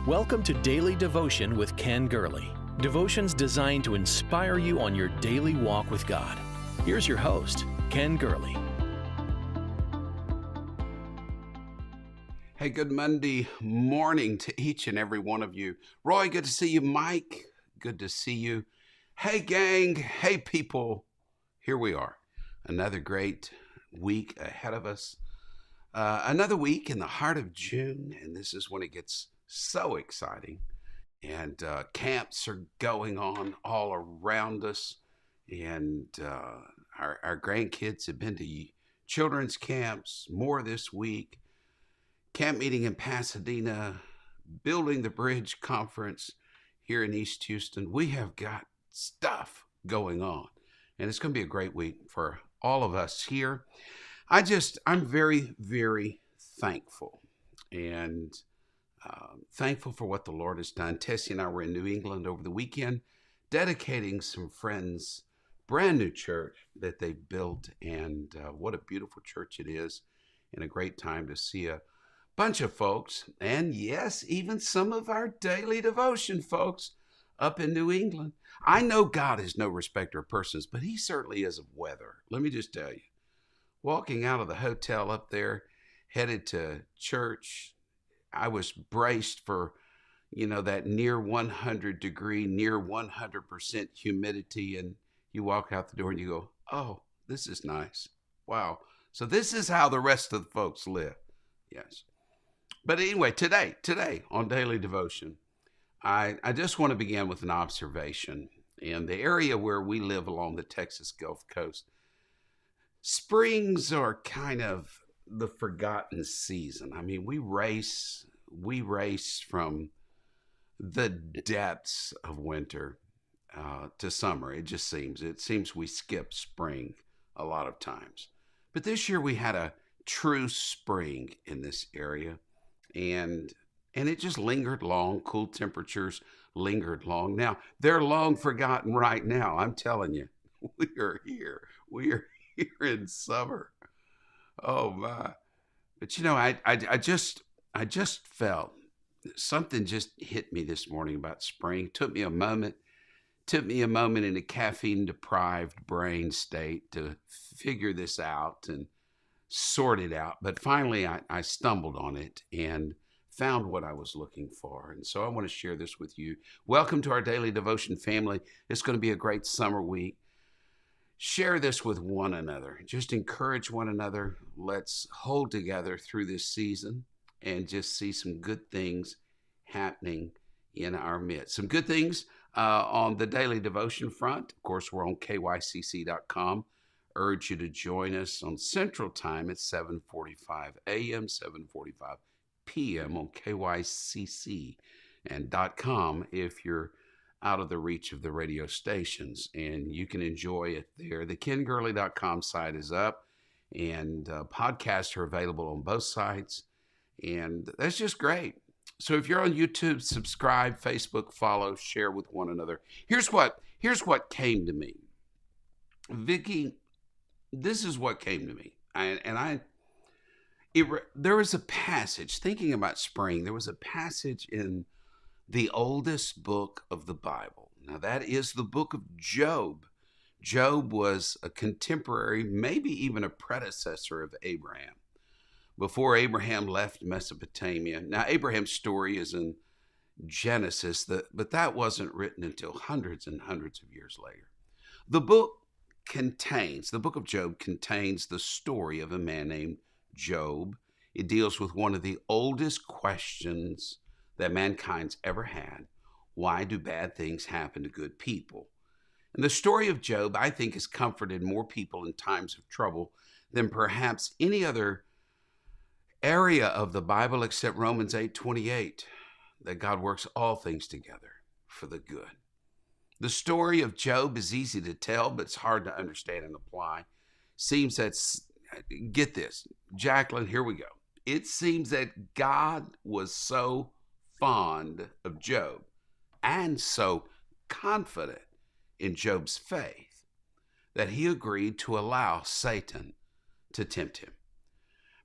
Welcome to Daily Devotion with Ken Gurley. Devotions designed to inspire you on your daily walk with God. Here's your host, Ken Gurley. Hey, good Monday morning to each and every one of you. Roy, good to see you. Mike, good to see you. Hey, gang. Hey, people. Here we are. Another great week ahead of us. Another week in the heart of June, and this is when it gets so exciting. And camps are going on all around us. And our grandkids have been to children's camps, more this week. Camp meeting in Pasadena, Building the Bridge conference here in East Houston. We have got stuff going on, and it's going to be a great week for all of us here. I'm very, very thankful, and thankful for what the Lord has done. Tessie and I were in New England over the weekend, dedicating some friends' brand new church that they built, and what a beautiful church it is, and a great time to see a bunch of folks, and yes, even some of our daily devotion folks up in New England. I know God is no respecter of persons, but he certainly is of weather. Let me just tell you, walking out of the hotel up there, headed to church, I was braced for, that near 100 degree, near 100% humidity, and you walk out the door and you go, oh, this is nice. Wow. So this is how the rest of the folks live. Yes. But anyway, today on Daily Devotion, I just want to begin with an observation. In the area where we live along the Texas Gulf Coast, springs are kind of the forgotten season. I mean, we race from the depths of winter to summer. It seems we skip spring a lot of times. But this year we had a true spring in this area. And it just lingered long. Cool temperatures lingered long. Now, they're long forgotten right now. I'm telling you, we are here. We are here in summer. Oh, my. But, I just felt something just hit me this morning about spring. Took me a moment in a caffeine-deprived brain state to figure this out and sort it out. But finally, I stumbled on it and found what I was looking for. And so I want to share this with you. Welcome to our Daily Devotion family. It's going to be a great summer week. Share this with one another. Just encourage one another. Let's hold together through this season and just see some good things happening in our midst. Some good things on the Daily Devotion front. Of course, we're on kycc.com. Urge you to join us on Central Time at 7:45 a.m., 7:45 p.m. on kycc and .com if you're out of the reach of the radio stations, and you can enjoy it there. The KenGurley.com site is up, and podcasts are available on both sites, and that's just great. So if you're on YouTube, subscribe, Facebook, follow, share with one another. Here's what came to me. Vicki, this is what came to me. There was a passage, thinking about spring, there was a passage in the oldest book of the Bible. Now, that is the book of Job. Job was a contemporary, maybe even a predecessor of Abraham. Before Abraham left Mesopotamia. Now, Abraham's story is in Genesis, but that wasn't written until hundreds and hundreds of years later. The book of Job contains the story of a man named Job. It deals with one of the oldest questions that mankind's ever had. Why do bad things happen to good people? And the story of Job, I think, has comforted more people in times of trouble than perhaps any other area of the Bible except Romans 8:28, that God works all things together for the good. The story of Job is easy to tell, but it's hard to understand and apply. Get this, Jacqueline, here we go. It seems that God was so fond of Job and so confident in Job's faith that he agreed to allow Satan to tempt him.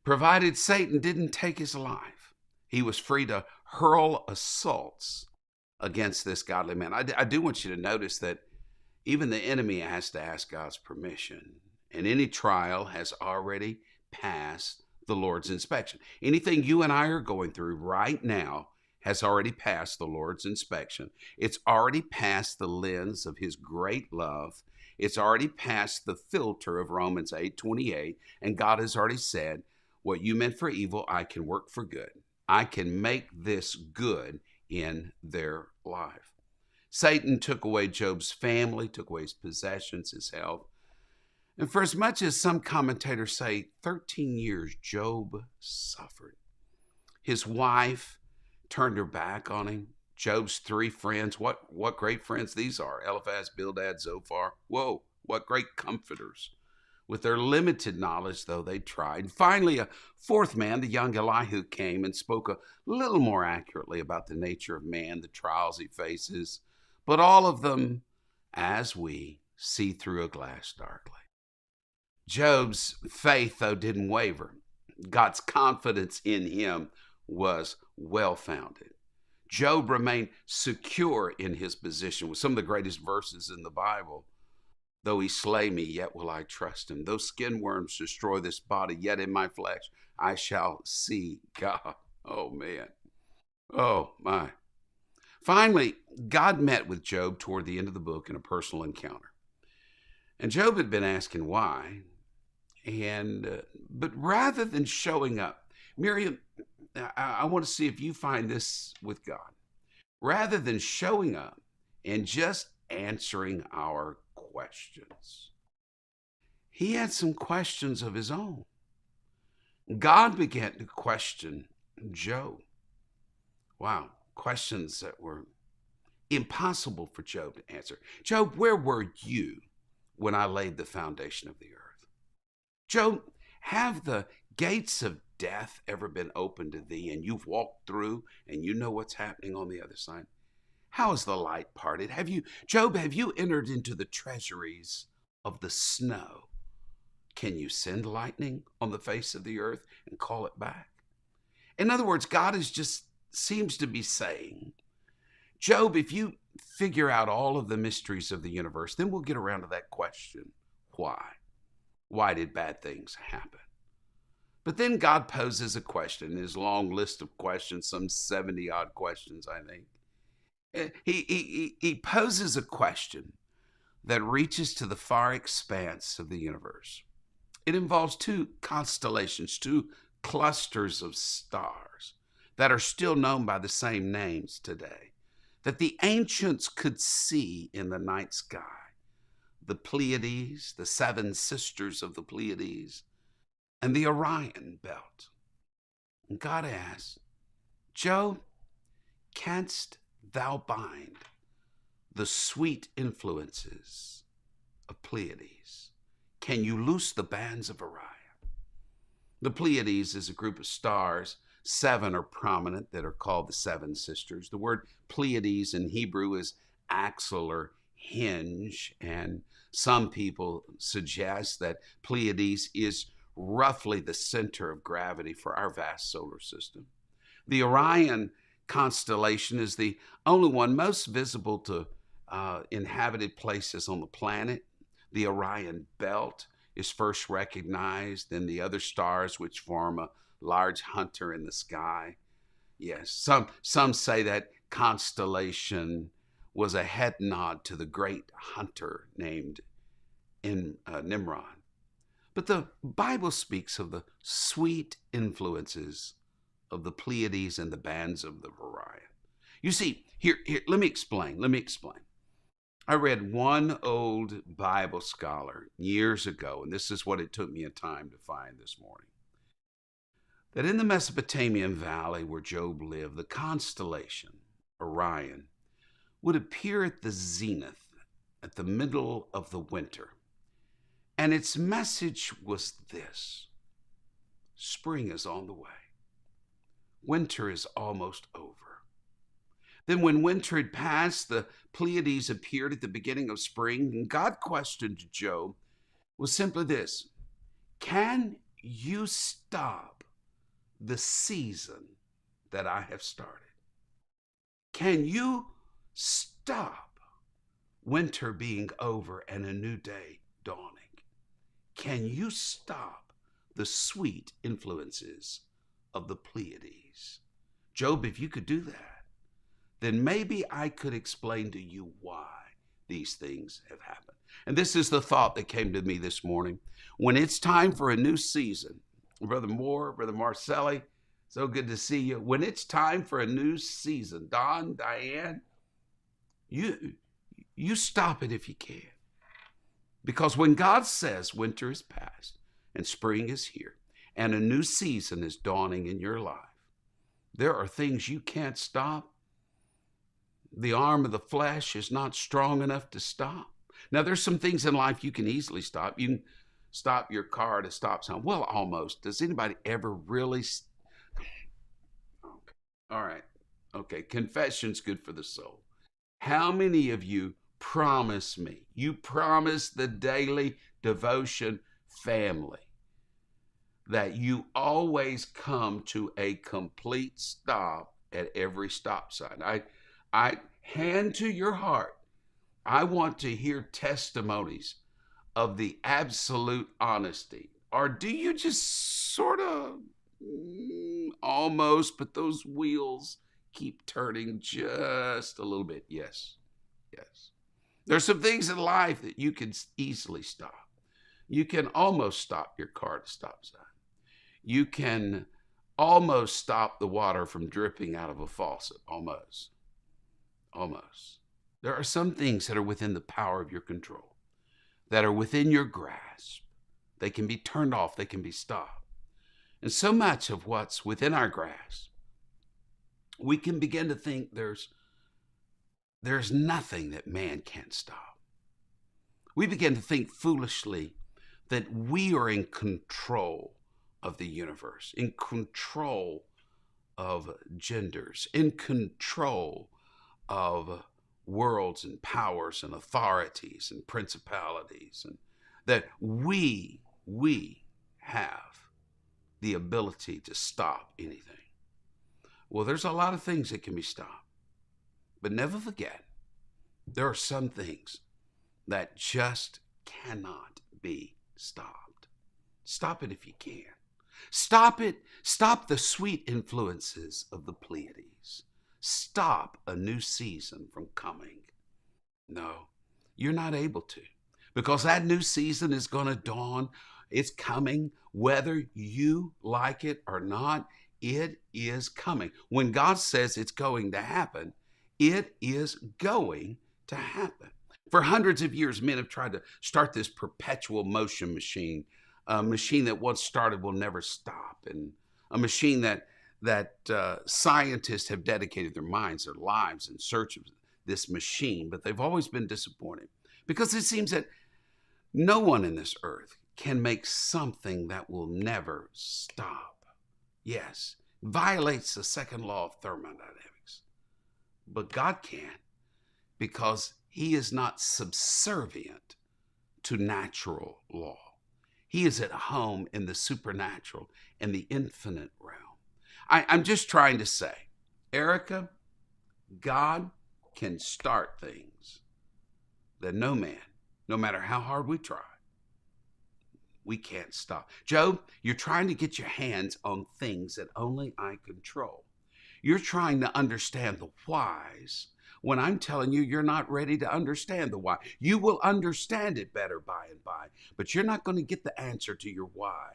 Provided Satan didn't take his life, he was free to hurl assaults against this godly man. I do want you to notice that even the enemy has to ask God's permission. And any trial has already passed the Lord's inspection. Anything you and I are going through right now has already passed the Lord's inspection. It's already passed the lens of his great love. It's already passed the filter of Romans 8:28. And God has already said, what you meant for evil, I can work for good. I can make this good in their life. Satan took away Job's family, took away his possessions, his health. And for as much as some commentators say 13 years Job suffered, his wife turned her back on him. Job's 3 friends, what great friends these are. Eliphaz, Bildad, Zophar. Whoa, what great comforters. With their limited knowledge, though, they tried. Finally, a 4th man, the young Elihu, came and spoke a little more accurately about the nature of man, the trials he faces, but all of them as we see through a glass darkly. Job's faith, though, didn't waver. God's confidence in him was well-founded. Job remained secure in his position with some of the greatest verses in the Bible. Though he slay me, yet will I trust him. Though skin worms destroy this body, yet in my flesh I shall see God. Oh, man. Oh, my. Finally, God met with Job toward the end of the book in a personal encounter. And Job had been asking why. But rather than showing up, Miriam, I want to see if you find this with God. Rather than showing up and just answering our questions, he had some questions of his own. God began to question Job. Wow, questions that were impossible for Job to answer. Job, where were you when I laid the foundation of the earth? Job, have the gates of death ever been opened to thee and you've walked through and you know what's happening on the other side? How is the light parted? Job, have you entered into the treasuries of the snow? Can you send lightning on the face of the earth and call it back? In other words, God seems to be saying, Job, if you figure out all of the mysteries of the universe, then we'll get around to that question. Why? Why did bad things happen? But then God poses a question in his long list of questions, some 70 odd questions, I think. He poses a question that reaches to the far expanse of the universe. It involves 2 constellations, 2 clusters of stars that are still known by the same names today, that the ancients could see in the night sky. The Pleiades, the 7 sisters of the Pleiades, and the Orion belt. And God asks, Job, canst thou bind the sweet influences of Pleiades? Can you loose the bands of Orion? The Pleiades is a group of stars. 7 are prominent that are called the 7 sisters. The word Pleiades in Hebrew is axle or hinge, and some people suggest that Pleiades is roughly the center of gravity for our vast solar system. The Orion constellation is the only one most visible to inhabited places on the planet. The Orion belt is first recognized in the other stars which form a large hunter in the sky. Yes, some say that constellation was a head nod to the great hunter named Nimrod. But the Bible speaks of the sweet influences of the Pleiades and the bands of the Orion. You see, here, let me explain. I read one old Bible scholar years ago, and this is what it took me a time to find this morning, that in the Mesopotamian valley where Job lived, the constellation Orion would appear at the zenith at the middle of the winter. And its message was this: spring is on the way. Winter is almost over. Then when winter had passed, the Pleiades appeared at the beginning of spring, and God questioned Job was simply this: can you stop the season that I have started? Can you stop winter being over and a new day dawning? Can you stop the sweet influences of the Pleiades? Job, if you could do that, then maybe I could explain to you why these things have happened. And this is the thought that came to me this morning. When it's time for a new season, Brother Moore, Brother Marcelli, so good to see you. When it's time for a new season, Don, Diane, you stop it if you can. Because when God says winter is past and spring is here and a new season is dawning in your life, there are things you can't stop. The arm of the flesh is not strong enough to stop. Now, there's some things in life you can easily stop. You can stop your car at a stop sign. Well, almost. Does anybody ever really? Okay. All right. Okay. Confession's good for the soul. How many of you promise me, you promise the daily devotion family that you always come to a complete stop at every stop sign? I hand to your heart, I want to hear testimonies of the absolute honesty. Or do you just sort of almost, but those wheels keep turning just a little bit? Yes, yes. There's some things in life that you can easily stop. You can almost stop your car at a stop sign. You can almost stop the water from dripping out of a faucet. Almost. Almost. There are some things that are within the power of your control, that are within your grasp. They can be turned off. They can be stopped. And so much of what's within our grasp, we can begin to think there's nothing that man can't stop. We begin to think foolishly that we are in control of the universe, in control of genders, in control of worlds and powers and authorities and principalities, and that we have the ability to stop anything. Well, there's a lot of things that can be stopped, but never forget, there are some things that just cannot be stopped. Stop it if you can. Stop it. Stop the sweet influences of the Pleiades. Stop a new season from coming. No, you're not able to, because that new season is going to dawn. It's coming, whether you like it or not. It is coming. When God says it's going to happen, it is going to happen. For hundreds of years, men have tried to start this perpetual motion machine, a machine that once started will never stop, and a machine that scientists have dedicated their minds, their lives in search of this machine, but they've always been disappointed, because it seems that no one in this earth can make something that will never stop. Yes, violates the second law of thermodynamics, but God can, because he is not subservient to natural law. He is at home in the supernatural and the infinite realm. I'm just trying to say, Erica, God can start things that no man, no matter how hard we try, we can't stop. Job, you're trying to get your hands on things that only I control. You're trying to understand the whys when I'm telling you you're not ready to understand the why. You will understand it better by and by, but you're not going to get the answer to your why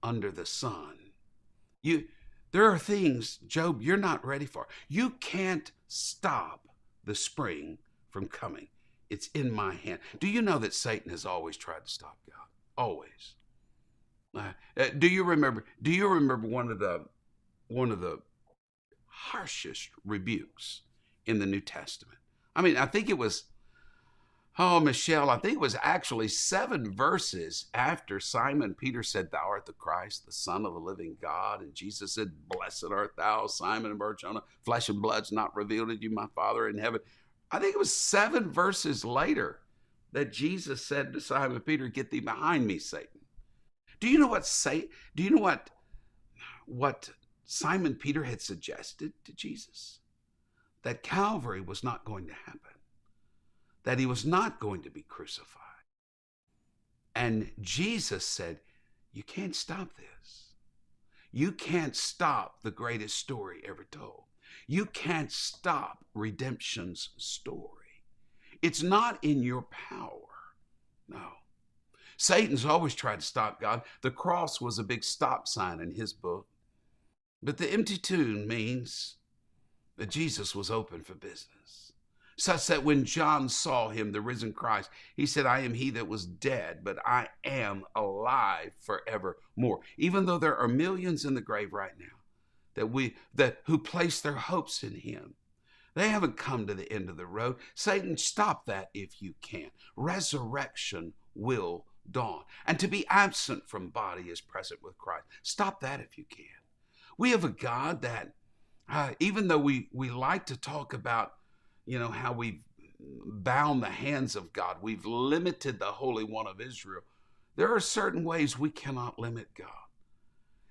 under the sun. There are things, Job, you're not ready for. You can't stop the spring from coming. It's in my hand. Do you know that Satan has always tried to stop God? Always. Do you remember one of the harshest rebukes in the New Testament? I mean, I think it was, Michelle, I think it was actually 7 verses after Simon Peter said, "Thou art the Christ, the Son of the living God." And Jesus said, "Blessed art thou, Simon and Barjona, flesh and blood's not revealed to you, my Father in heaven." I think it was 7 verses later that Jesus said to Simon Peter, "Get thee behind me, Satan." Do you know what Simon Peter had suggested to Jesus? that Calvary was not going to happen, that he was not going to be crucified. And Jesus said, you can't stop this. You can't stop the greatest story ever told. You can't stop redemption's story. It's not in your power. No. Satan's always tried to stop God. The cross was a big stop sign in his book. But the empty tomb means that Jesus was open for business, such that when John saw him, the risen Christ, he said, I am he that was dead, but I am alive forevermore. Even though there are millions in the grave right now who place their hopes in him, they haven't come to the end of the road. Satan, stop that if you can. Resurrection will dawn. And to be absent from body is present with Christ. Stop that if you can. We have a God that, even though we like to talk about, how we've bound the hands of God, we've limited the Holy One of Israel, there are certain ways we cannot limit God.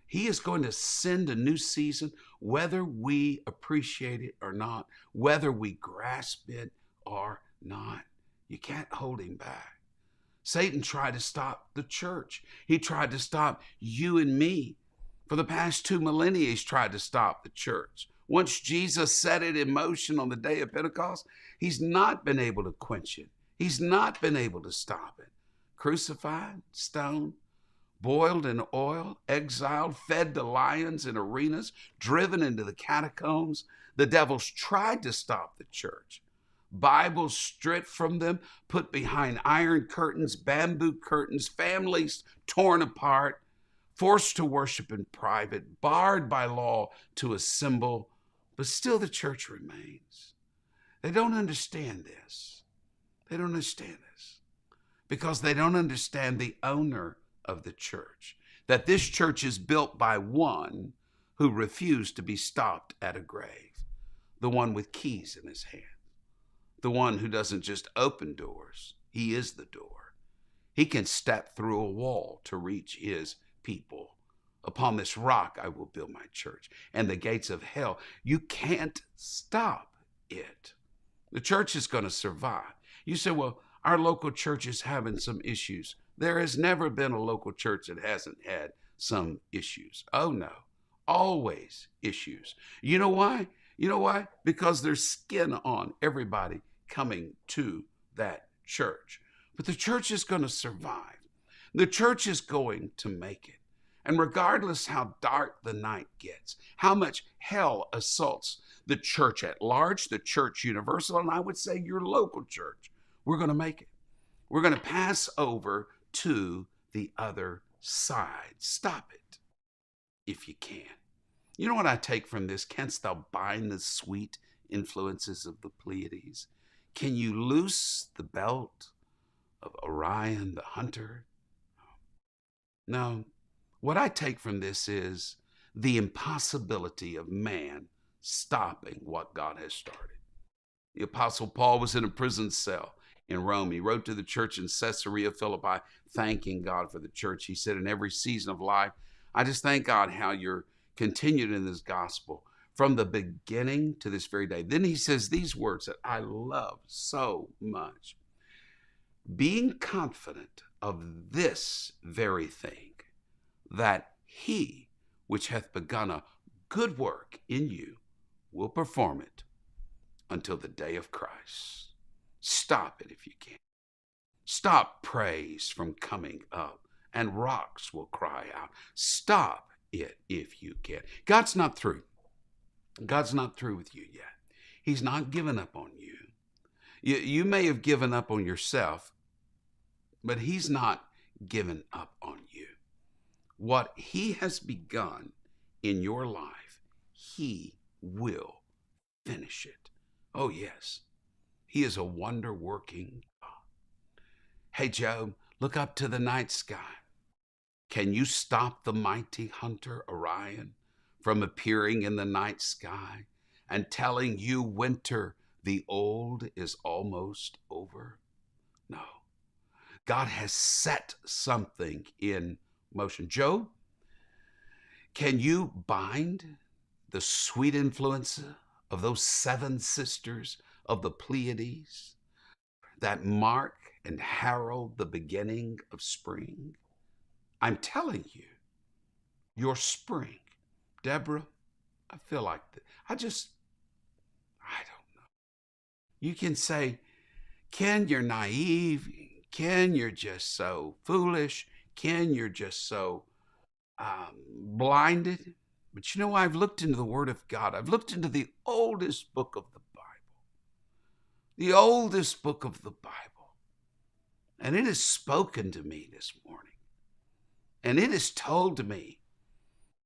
He is going to send a new season, whether we appreciate it or not, whether we grasp it or not. You can't hold him back. Satan tried to stop the church. He tried to stop you and me. For the past 2 millennia, he's tried to stop the church. Once Jesus set it in motion on the day of Pentecost, he's not been able to quench it. He's not been able to stop it. Crucified, stoned, boiled in oil, exiled, fed to lions in arenas, driven into the catacombs. The devils tried to stop the church. Bibles stripped from them, put behind iron curtains, bamboo curtains, families torn apart, forced to worship in private, barred by law to assemble, but still the church remains. They don't understand this. They don't understand this because they don't understand the owner of the church, that this church is built by one who refused to be stopped at a grave, the one with keys in his hand, the one who doesn't just open doors, he is the door. He can step through a wall to reach his people. Upon this rock I will build my church, and the gates of hell, you can't stop it. The church is going to survive. You say, well, our local church is having some issues. There has never been a local church that hasn't had some issues. Oh no, always issues. You know why? You know why? Because there's skin on everybody coming to that church. But the church is going to survive. The church is going to make it. And regardless how dark the night gets, how much hell assaults the church at large, the church universal, and I would say your local church, we're going to make it. We're going to pass over to the other side. Stop it if you can. You know what I take from this? Canst thou bind the sweet influences of the Pleiades? Can you loose the belt of Orion, the hunter? No. What I take from this is the impossibility of man stopping what God has started. The Apostle Paul was in a prison cell in Rome. He wrote to the church in Caesarea Philippi, thanking God for the church. He said, in every season of life, I just thank God how you're continued in this gospel from the beginning to this very day. Then he says these words that I love so much. Being confident of this very thing, that he which hath begun a good work in you will perform it until the day of Christ. Stop it if you can. Stop praise from coming up, and rocks will cry out. Stop it if you can. God's not through. God's not through with you yet. He's not given up on you. You may have given up on yourself, but he's not given up on you. What he has begun in your life, he will finish it. Oh, yes. He is a wonder-working God. Hey, Job, look up to the night sky. Can you stop the mighty hunter Orion from appearing in the night sky and telling you winter, the old, is almost over? No. God has set something in motion. Job, can you bind the sweet influence of those 7 sisters of the Pleiades that mark and herald the beginning of spring? I'm telling you, your spring. Deborah, I feel like I don't know. You can say, Ken, you're naive. Ken, you're just so foolish. Ken, you're just so blinded. But you know, I've looked into the Word of God. I've looked into the oldest book of the Bible. The oldest book of the Bible. And it has spoken to me this morning. And it has told me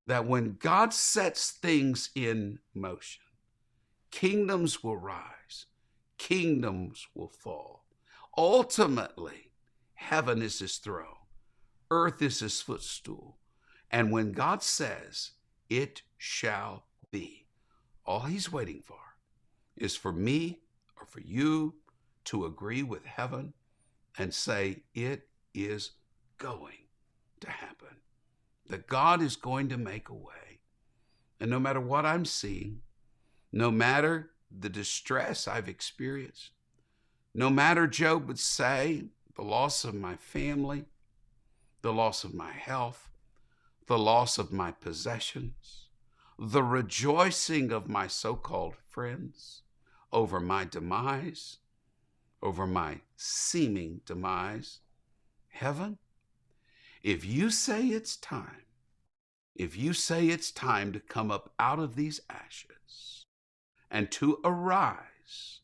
that when God sets things in motion, kingdoms will rise, kingdoms will fall. Ultimately, heaven is his throne, earth is his footstool. And when God says, it shall be, all he's waiting for is for me or for you to agree with heaven and say, it is going to happen. That God is going to make a way. And no matter what I'm seeing, no matter the distress I've experienced, no matter, Job would say, the loss of my family, the loss of my health, the loss of my possessions, the rejoicing of my so-called friends over my demise, over my seeming demise, heaven, if you say it's time, to come up out of these ashes and to arise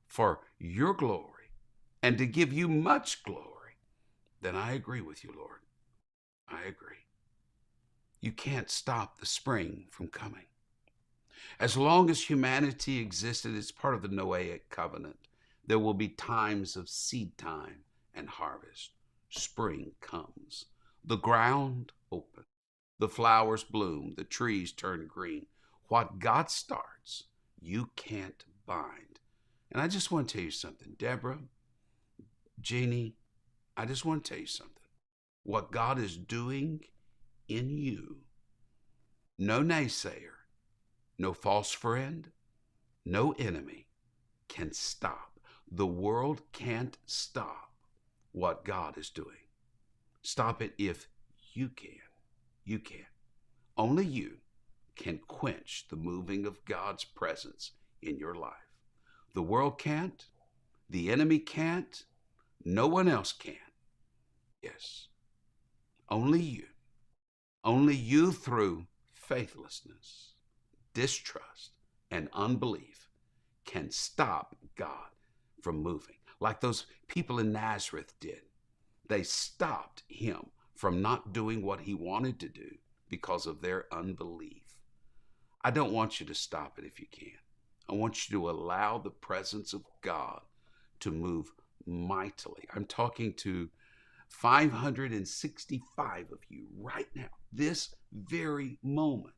for your glory and to give you much glory, then I agree with you, Lord. I agree. You can't stop the spring from coming. As long as humanity existed, it's part of the Noahic covenant. There will be times of seed time and harvest. Spring comes. The ground opens. The flowers bloom. The trees turn green. What God starts, you can't bind. And I just want to tell you something, Deborah, Jeannie, I just want to tell you something. What God is doing in you, no naysayer, no false friend, no enemy can stop. The world can't stop what God is doing. Stop it if you can. You can. Only you can quench the moving of God's presence in your life. The world can't. The enemy can't. No one else can. Yes. Only you. Only you through faithlessness, distrust, and unbelief can stop God from moving. Like those people in Nazareth did. They stopped him from not doing what he wanted to do because of their unbelief. I don't want you to stop it if you can. I want you to allow the presence of God to move mightily. I'm talking to 565 of you right now, this very moment.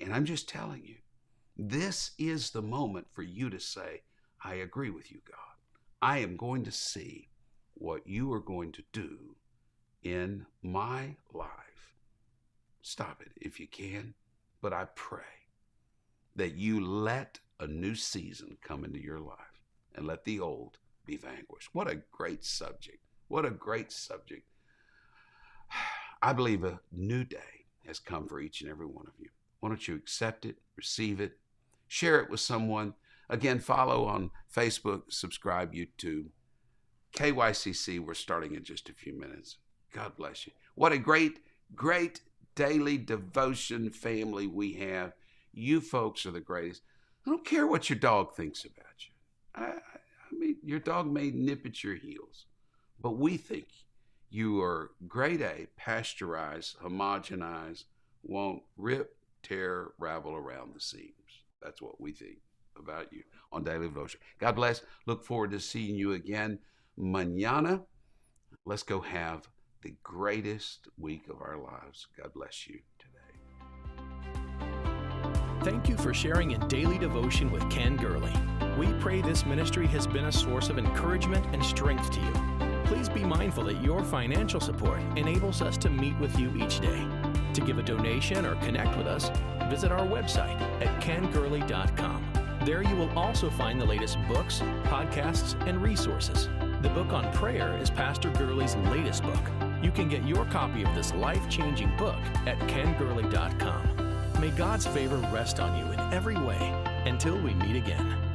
And I'm just telling you, this is the moment for you to say, I agree with you, God. I am going to see what you are going to do in my life. Stop it if you can, but I pray that you let a new season come into your life and let the old be vanquished. What a great subject. What a great subject. I believe a new day has come for each and every one of you. Why don't you accept it, receive it, share it with someone. Again, follow on Facebook, subscribe YouTube. KYCC, we're starting in just a few minutes. God bless you. What a great, great daily devotion family we have. You folks are the greatest. I don't care what your dog thinks about you. I mean, your dog may nip at your heels, but we think you are grade A, pasteurized, homogenized, won't rip, tear, ravel around the seams. That's what we think about you on Daily Devotion. God bless. Look forward to seeing you again mañana. Let's go have the greatest week of our lives. God bless you today. Thank you for sharing in Daily Devotion with Ken Gurley. We pray this ministry has been a source of encouragement and strength to you. Please be mindful that your financial support enables us to meet with you each day. To give a donation or connect with us, visit our website at kengurley.com. There you will also find the latest books, podcasts, and resources. The book on prayer is Pastor Gurley's latest book. You can get your copy of this life-changing book at kengurley.com. May God's favor rest on you in every way until we meet again.